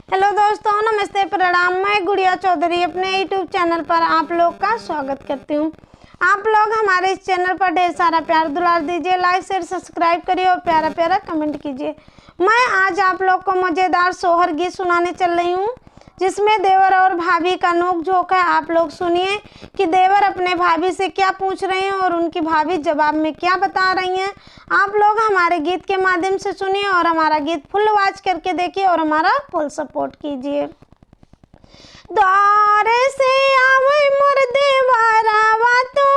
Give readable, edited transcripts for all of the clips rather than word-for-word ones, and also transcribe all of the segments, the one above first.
Hello दोस्तों, नमस्ते, प्रणाम। मैं गुड़िया चौधरी अपने यूट्यूब चैनल पर आप लोग का स्वागत करती हूँ। आप लोग हमारे इस चैनल पर ढेर सारा प्यार दुलार दीजिए, लाइक शेयर सब्सक्राइब करिए और प्यारा प्यारा कमेंट कीजिए। मैं आज आप लोग को मज़ेदार सोहर गीत सुनाने चल रही हूँ, जिसमें देवर और भाभी का नोक झोंक है। आप लोग सुनिए कि देवर अपने भाभी से क्या पूछ रहे हैं और उनकी भाभी जवाब में क्या बता रही हैं। आप लोग हमारे गीत के माध्यम से सुनिए और हमारा गीत फुल वॉच करके देखिए और हमारा फुल सपोर्ट कीजिए। द्वारे से आवे मोर देवरवा तो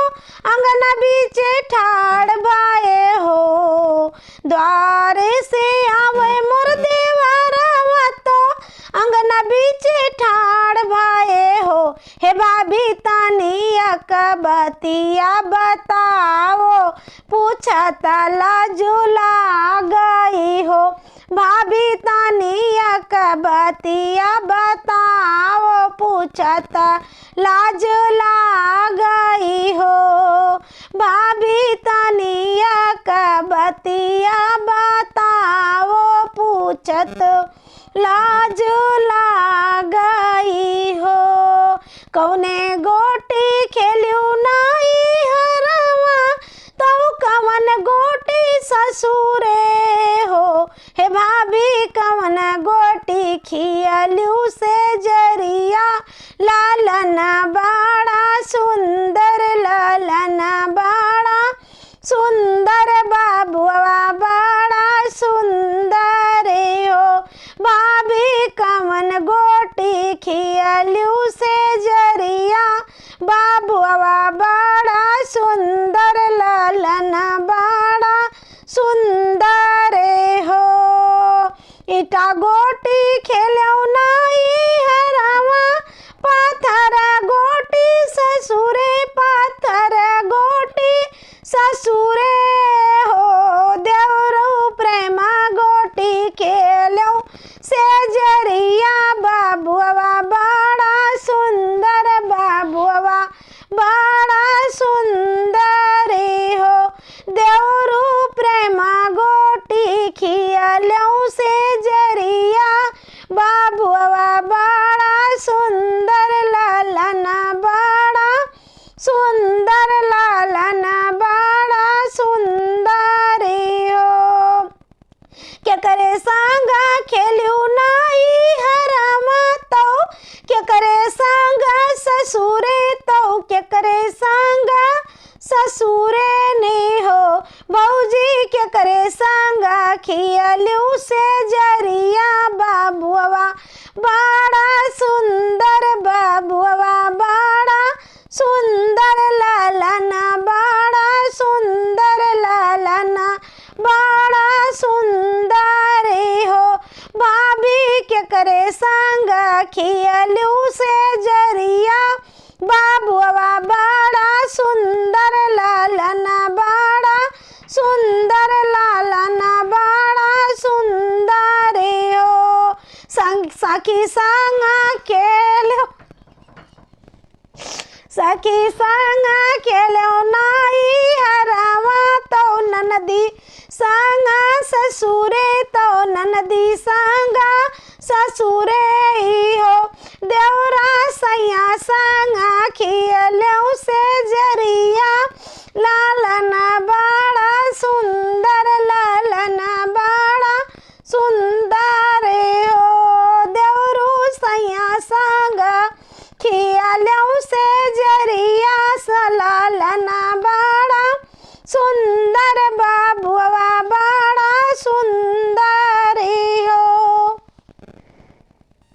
अंगना बीचे ठाड़ भाए हो। द्वारे से आवे मोर देवरवा तो अंगना बीचे ठाड़ भाए हो। हे भाभी तानिया कबतिया बताओ, पूछा ताला झूला गई हो। भाभी तानिया कबतिया बताओ, पूछता लाज गई हो। भाभी तानिया कबतिया बताओ, पूछत लाज गई हो। कौने गोटी खेलियो नाई हरवा, तब कवन गोटी ससुरे हो। हे भाभी कवन गोटी खियलू से जरिया, लालना बाड़ा सुंदर, लालना बाड़ा सुंदर, बाबुआ बाड़ा सुंदर हो। भाभी कवन गोटी खियलू से जरिया, बाबुआ बाड़ा सुंदर, लालना बाड़ा सुंदर हो। इटा गोटी खेलो नाई हरवा, पाथर गोटी ससुरे, पाथर गोटी ससुरे हो। देवरू प्रेमा गोटी खेलो से जरिया, बाबुआ बाड़ा सुंदर, बाबुआ बाड़ा सुंदर हो। देवरू प्रेमा गोटी खियलऊ से जरिया, बाबुआ बाड़ा सुंदर, लालना बाड़ा सुंदर, लालना बाड़ा सुंदर हो। क्या करे सांगा खेलियो नाई हरमा, तो क्या करे सांगा ससुरे, तो क्या करे सांगा ससुरे ने हो। भौजी क्या करे सांगा खियलू से जरिया, बाबुआ बाड़ा सुंदर, बाबुआ बाड़ा सुंदर, लालना बाड़ा सुंदर, लालना बाड़ा सुंदर हो। भाभी क्या करे सांगा खियलू से जरिया, बाबुआ बाड़ा सुंदर, लालना बाड़ा सुंदर, लालना बाड़ा सुंदर हो। सखी संगा खेलो, सखी संगा खेलो नाई हरवा, तो ननदी संगा ससुरे, तो ननदी संगा ससुरे हो। देवरा सैया संगा खियलऊ से जरिया, लालना बाड़ा सुंदर, लालना बाड़ा सुंदर हो। देवरू सैया संगा खियलऊ से जरिया, लालना बाड़ा सुंदर,